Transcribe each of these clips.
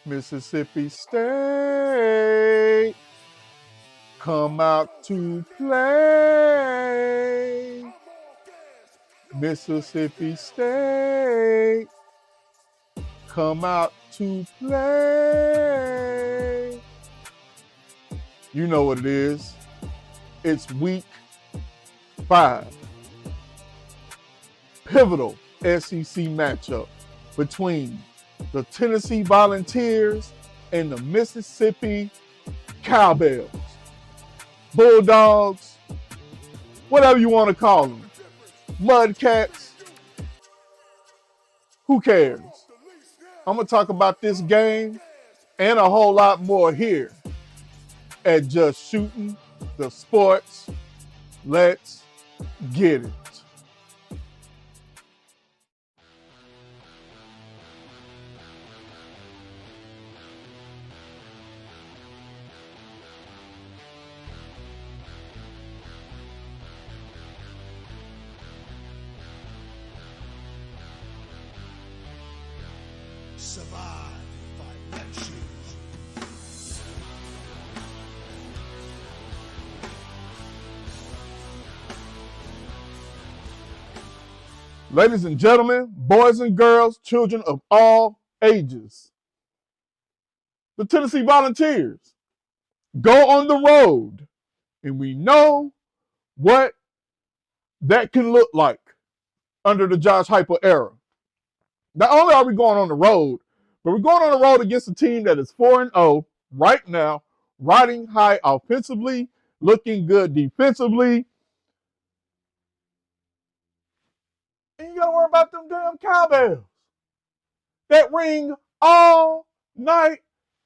Mississippi State, come out to play. Mississippi State, come out to play. You know what it is. It's week 5. Pivotal SEC matchup between the Tennessee Volunteers and the Mississippi Cowbells, Bulldogs, whatever you want to call them, Mudcats, who cares? I'm going to talk about this game and a whole lot more here at Just Shooting the Sports. Let's get it. Survive if I let you. Ladies and gentlemen, boys and girls, children of all ages, the Tennessee Volunteers go on the road, and we know what that can look like under the Josh Heupel era. Not only are we going on the road, but we're going on the road against a team that is 4-0 right now, riding high offensively, looking good defensively. And you got to worry about them damn cowbells that ring all night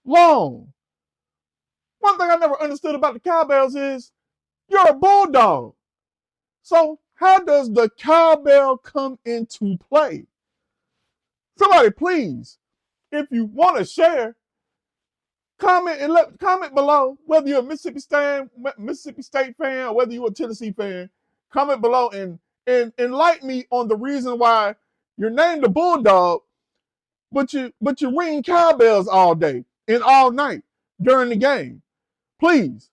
long. One thing I never understood about the cowbells is you're a bulldog. So how does the cowbell come into play? Somebody, please, if you want to share, comment below whether you're a Mississippi State fan or whether you're a Tennessee fan. Comment below and enlighten me on the reason why you're named a Bulldog, but you ring cowbells all day and all night during the game. Please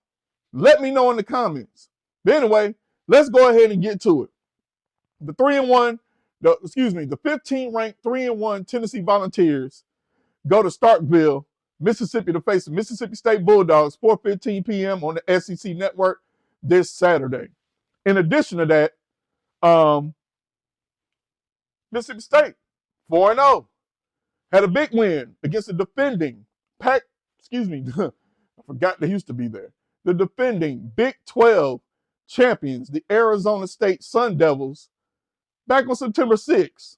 let me know in the comments. But anyway, let's go ahead and get to it. The 15th-ranked 3-1 Tennessee Volunteers go to Starkville, Mississippi to face the Mississippi State Bulldogs, 4:15 p.m. on the SEC Network this Saturday. In addition to that, Mississippi State, 4-0, had a big win against the defending I forgot they used to be there. The defending Big 12 champions, the Arizona State Sun Devils, back on September 6th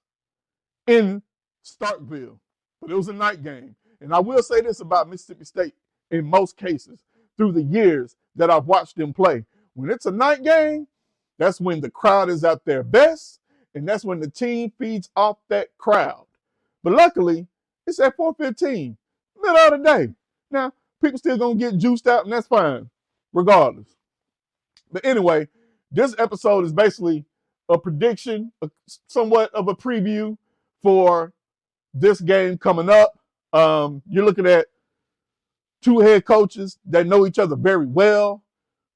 in Starkville. But it was a night game. And I will say this about Mississippi State in most cases through the years that I've watched them play. When it's a night game, that's when the crowd is at their best, and that's when the team feeds off that crowd. But luckily, it's at 4:15, middle of the day. Now, people still going to get juiced out, and that's fine, regardless. But anyway, this episode is basically a prediction, somewhat of a preview for this game coming up. You're looking at two head coaches that know each other very well,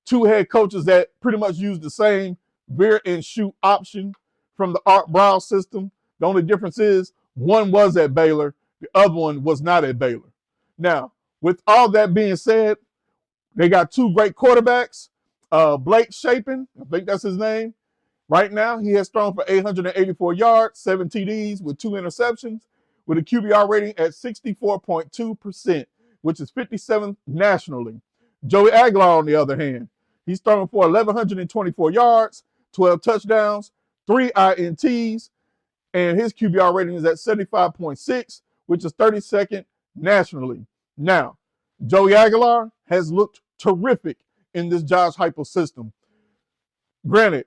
two head coaches that pretty much use the same veer and shoot option from the Art Briles system. The only difference is one was at Baylor, the other one was not at Baylor. Now, with all that being said, they got two great quarterbacks. Blake Shapen, I think that's his name. Right now, he has thrown for 884 yards, 7 TDs with 2 interceptions, with a QBR rating at 64.2%, which is 57th nationally. Joey Aguilar, on the other hand, he's thrown for 1,124 yards, 12 touchdowns, 3 INTs, and his QBR rating is at 75.6, which is 32nd nationally. Now, Joey Aguilar has looked terrific in this Josh Heupel system. Granted,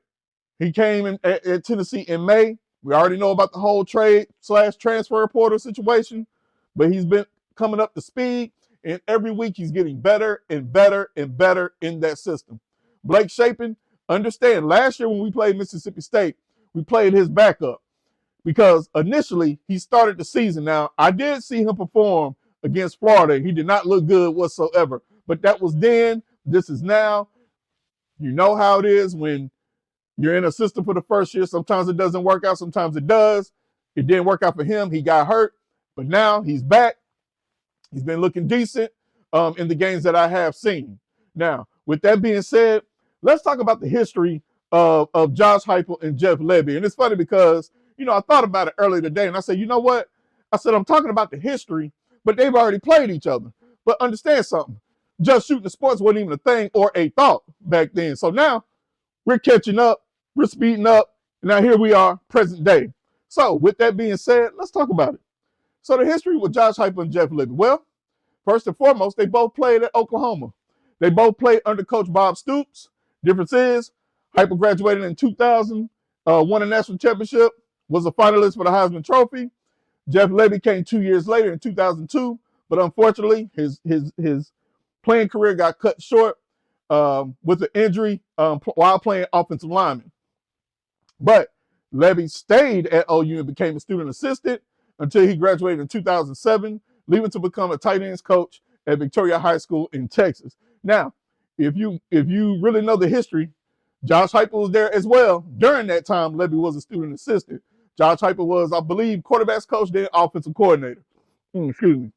he came in at Tennessee in May. We already know about the whole trade/transfer portal situation, but he's been coming up to speed, and every week he's getting better and better and better in that system. Blake Shapen, understand, last year when we played Mississippi State, we played his backup because initially he started the season. Now, I did see him perform against Florida. He did not look good whatsoever. But that was then. This is now. You know how it is when you're in a system for the first year. Sometimes it doesn't work out. Sometimes it does. It didn't work out for him. He got hurt. But now he's back. He's been looking decent in the games that I have seen. Now, with that being said, let's talk about the history of Josh Heupel and Jeff Lebby. And it's funny because, I thought about it earlier today, and I said, you know what? I said, I'm talking about the history, but they've already played each other. But understand something. Just shooting the sports wasn't even a thing or a thought back then. So now we're catching up. We're speeding up. And now here we are, present day. So with that being said, let's talk about it. So the history with Josh Heupel and Jeff Lebby. Well, first and foremost, they both played at Oklahoma. They both played under Coach Bob Stoops. Difference is, Heupel graduated in 2000, won a national championship, was a finalist for the Heisman Trophy. Jeff Lebby came 2 years later in 2002, but unfortunately, his playing career got cut short with an injury while playing offensive lineman. But Lebby stayed at OU and became a student assistant until he graduated in 2007, leaving to become a tight ends coach at Victoria High School in Texas. Now, if you really know the history, Josh Heupel was there as well. During that time, Lebby was a student assistant. Josh Heupel was, I believe, quarterbacks coach, then offensive coordinator. Excuse me.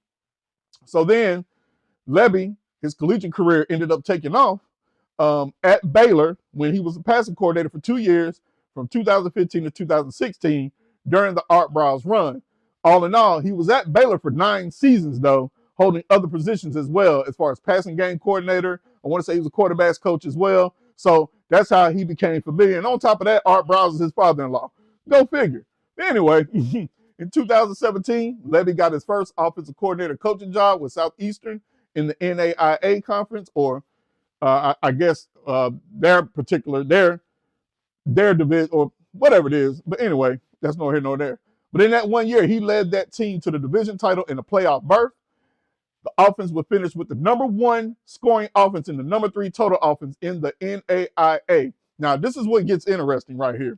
So then Lebby, his collegiate career ended up taking off at Baylor when he was a passing coordinator for 2 years, from 2015 to 2016, during the Art Briles run. All in all, he was at Baylor for 9 seasons, though, holding other positions as well, as far as passing game coordinator. I want to say he was a quarterbacks coach as well. So that's how he became familiar. And on top of that, Art Briles is his father-in-law. Go figure. Anyway, in 2017, Lebby got his first offensive coordinator coaching job with Southeastern in the NAIA conference, or I guess their division, or whatever it is. But anyway, that's nor here nor there. But in that 1 year, he led that team to the division title and a playoff berth. The offense would finish with the #1 scoring offense and the #3 total offense in the NAIA. Now, this is what gets interesting right here.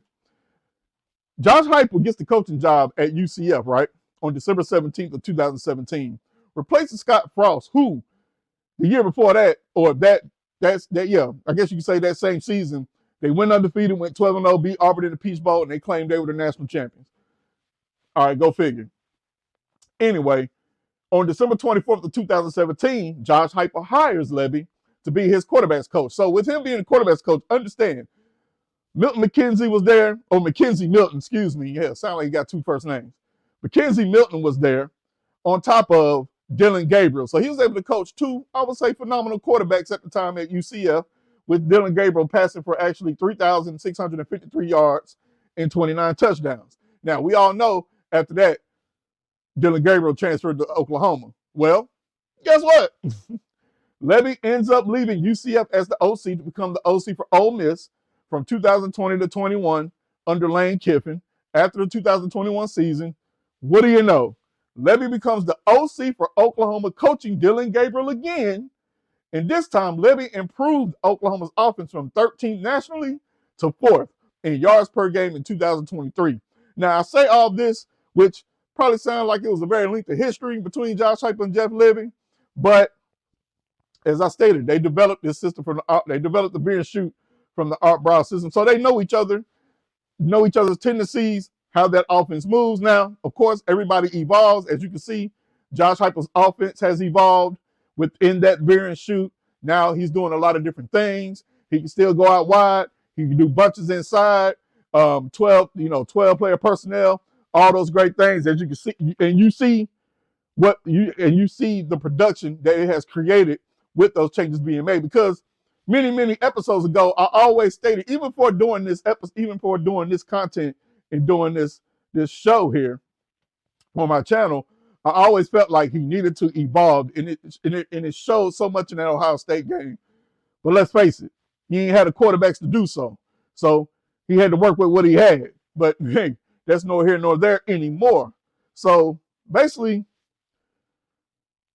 Josh Heupel gets the coaching job at UCF, right, on December 17th of 2017, replacing Scott Frost, who the year before that, or I guess you could say that same season, they went undefeated, went 12-0, beat Auburn in the Peach Bowl, and they claimed they were the national champions. All right, go figure. Anyway, on December 24th of 2017, Josh Heupel hires Lebby to be his quarterbacks coach. So with him being a quarterbacks coach, understand, Milton McKenzie was there, or Mackenzie Milton, excuse me. Yeah, sound like he got 2 first names. Mackenzie Milton was there on top of Dylan Gabriel. So he was able to coach 2, I would say, phenomenal quarterbacks at the time at UCF, with Dylan Gabriel passing for actually 3,653 yards and 29 touchdowns. Now, we all know after that, Dylan Gabriel transferred to Oklahoma. Well, guess what? Lebby ends up leaving UCF as the OC to become the OC for Ole Miss from 2020 to 21 under Lane Kiffin. After the 2021 season, what do you know? Lebby becomes the OC for Oklahoma, coaching Dylan Gabriel again. And this time, Lebby improved Oklahoma's offense from 13th nationally to 4th in yards per game in 2023. Now, I say all this, which probably sounds like it was a very lengthy history between Josh Heupel and Jeff Lebby, but as I stated, they developed this system they developed the veer and shoot from the Art Briles system, so they know each other, know each other's tendencies, how that offense moves. Now, of course, everybody evolves. As you can see, Josh Heupel's offense has evolved within that veer and shoot. Now he's doing a lot of different things. He can still go out wide. He can do bunches inside, 12 player personnel, all those great things, as you can see, and you see the production that it has created with those changes being made. Because many episodes ago, I always stated, even for doing this content and doing this show here on my channel, I always felt like he needed to evolve, and it showed so much in that Ohio State game. But let's face it, he ain't had the quarterbacks to do so. So he had to work with what he had. But hey, that's nor here nor there anymore. So basically,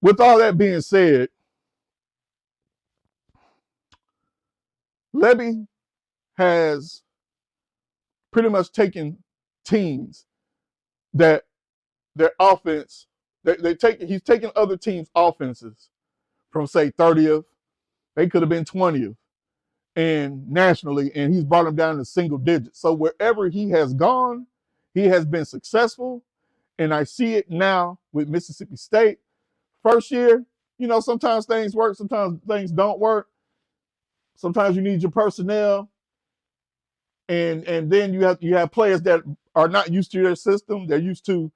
with all that being said, Lebby has pretty much taken teams that their offense He's taking other teams' offenses from say 30th. They could have been 20th and nationally, and he's brought them down to single digits. So wherever he has gone, he has been successful. And I see it now with Mississippi State. First year, sometimes things work, sometimes things don't work. Sometimes you need your personnel, and then you have players that are not used to their system. They're used to,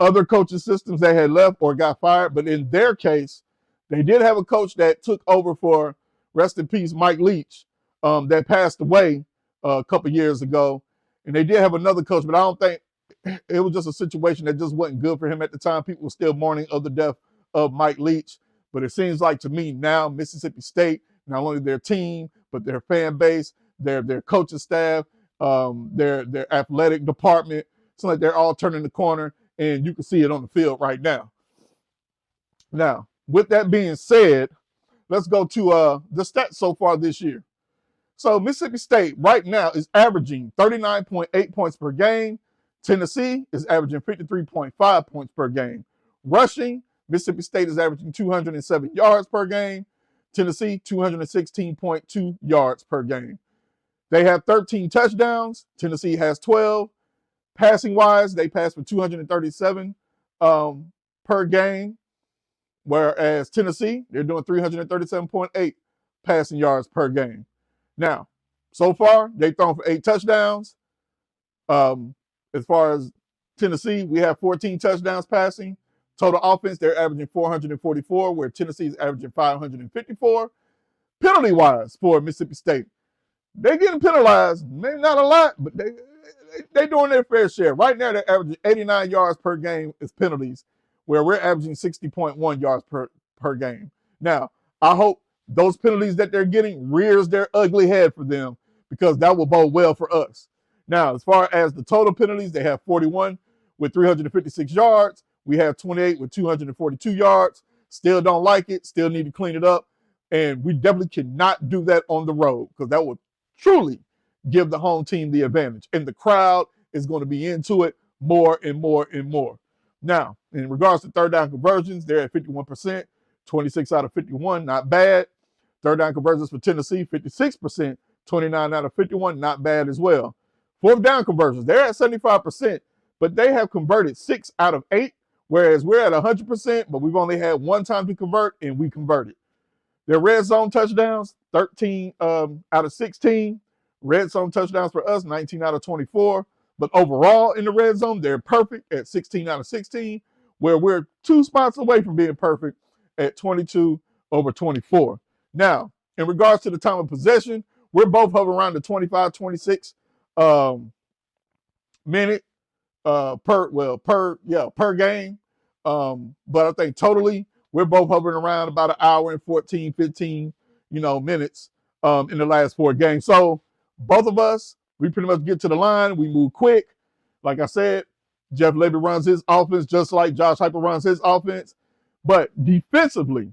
other coaching systems that had left or got fired. But in their case, they did have a coach that took over for, rest in peace, Mike Leach, that passed away a couple years ago. And they did have another coach, but I don't think it was just a situation that just wasn't good for him at the time. People were still mourning of the death of Mike Leach. But it seems like to me now, Mississippi State, not only their team, but their fan base, their coaching staff, their athletic department, it's like they're all turning the corner, and you can see it on the field right now. Now, with that being said, let's go to the stats so far this year. So Mississippi State right now is averaging 39.8 points per game. Tennessee is averaging 53.5 points per game. Rushing, Mississippi State is averaging 207 yards per game. Tennessee, 216.2 yards per game. They have 13 touchdowns. Tennessee has 12. Passing-wise, they pass for 237 per game, whereas Tennessee, they're doing 337.8 passing yards per game. Now, so far, they've thrown for 8 touchdowns. As far as Tennessee, we have 14 touchdowns passing. Total offense, they're averaging 444, where Tennessee is averaging 554. Penalty-wise for Mississippi State, they're getting penalized, maybe not a lot, but they're doing their fair share. Right now, they're averaging 89 yards per game as penalties, where we're averaging 60.1 yards per game. Now, I hope those penalties that they're getting rears their ugly head for them, because that will bode well for us. Now, as far as the total penalties, they have 41 with 356 yards. We have 28 with 242 yards. Still don't like it. Still need to clean it up. And we definitely cannot do that on the road, because that would truly give the home team the advantage. And the crowd is going to be into it more and more and more. Now, in regards to third down conversions, they're at 51%, 26 out of 51, not bad. Third down conversions for Tennessee, 56%, 29 out of 51, not bad as well. Fourth down conversions, they're at 75%, but they have converted 6 out of 8, whereas we're at 100%, but we've only had one time to convert, and we converted. Their red zone touchdowns, 13 out of 16. Red zone touchdowns for us, 19 out of 24. But overall in the red zone, they're perfect at 16 out of 16, where we're 2 spots away from being perfect at 22 over 24. Now, in regards to the time of possession, we're both hovering around the 25, 26 minute per game. But I think totally we're both hovering around about an hour and 14, 15, minutes in the last 4 games. So both of us, we pretty much get to the line. We move quick. Like I said, Jeff Lebby runs his offense just like Josh Heupel runs his offense. But defensively,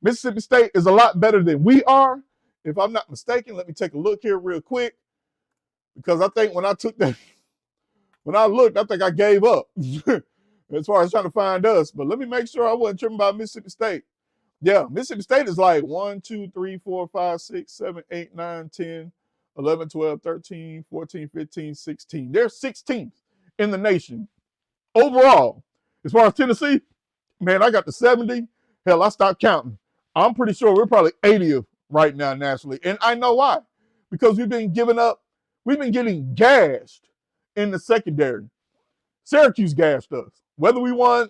Mississippi State is a lot better than we are. If I'm not mistaken, let me take a look here real quick, because I think when I looked, I think I gave up as far as trying to find us. But let me make sure I wasn't tripping about Mississippi State. Yeah, Mississippi State is like 1, 2, 3, 4, 5, 6, 7, 8, 9, 10, 11, 12, 13, 14, 15, 16. They're 16th in the nation overall. As far as Tennessee, man, I got to 70. Hell, I stopped counting. I'm pretty sure we're probably 80th right now nationally. And I know why. Because we've been getting gashed in the secondary. Syracuse gashed us. Whether we won,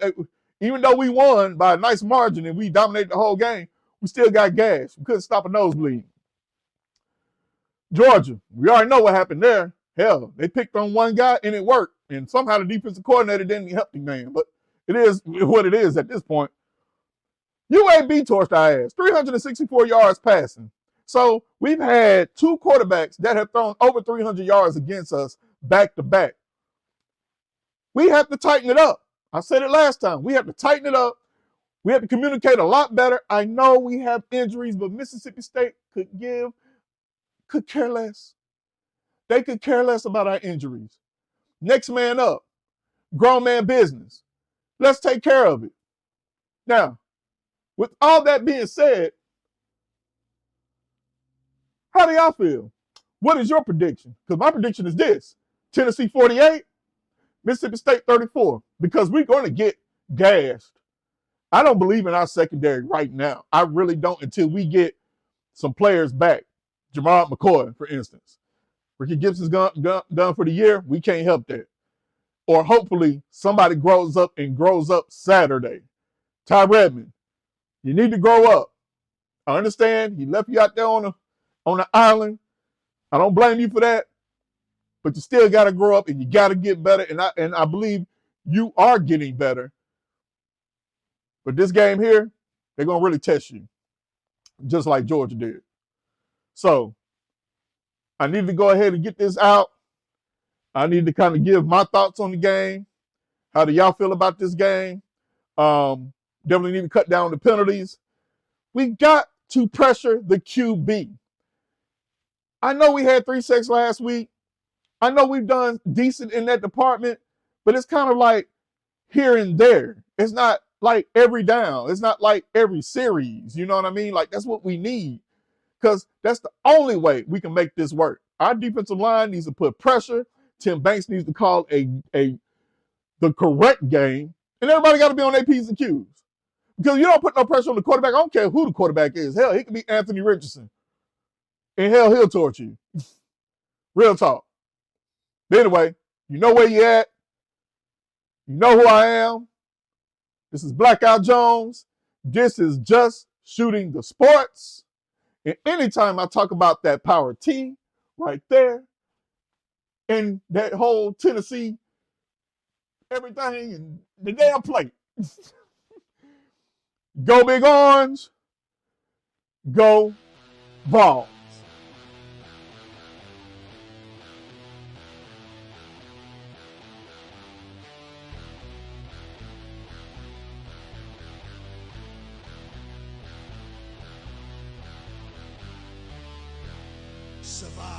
even though we won by a nice margin and we dominated the whole game, we still got gashed. We couldn't stop a nosebleed. Georgia, we already know what happened there. Hell, they picked on one guy and it worked. And somehow the defensive coordinator didn't help the man. But it is what it is at this point. UAB torched our ass, 364 yards passing. So we've had 2 quarterbacks that have thrown over 300 yards against us back to back. We have to tighten it up. I said it last time. We have to tighten it up. We have to communicate a lot better. I know we have injuries, but Mississippi State could care less. They could care less about our injuries. Next man up. grown man business. Let's take care of it. Now, with all that being said, how do y'all feel? What is your prediction? Because my prediction is this: Tennessee 48, Mississippi State 34, because we're going to get gassed. I don't believe in our secondary right now. I really don't until we get some players back. Jamar McCoy, for instance. Ricky Gibson's done for the year. We can't help that. Or hopefully somebody grows up Saturday. Ty Redmond, you need to grow up. I understand he left you out there on the island. I don't blame you for that. But you still got to grow up and you got to get better. And I believe you are getting better. But this game here, they're going to really test you, just like Georgia did. So I need to go ahead and get this out. I need to kind of give my thoughts on the game. How do y'all feel about this game? Definitely need to cut down the penalties. We got to pressure the QB. I know we had 3 sacks last week. I know we've done decent in that department, but it's kind of like here and there. It's not like every down. It's not like every series. You know what I mean? Like, that's what we need, because that's the only way we can make this work. Our defensive line needs to put pressure. Tim Banks needs to call the correct game, and everybody got to be on their P's and Q's. Because you don't put no pressure on the quarterback. I don't care who the quarterback is. Hell, he could be Anthony Richardson. And hell, he'll torch you. Real talk. But anyway, you know where you at. You know who I am. This is Blackout Jones. This is Just Shooting the Sports. And anytime I talk about that power T right there, and that whole Tennessee, everything, and the damn plate. Go Big Orange. Go Vols. Survive.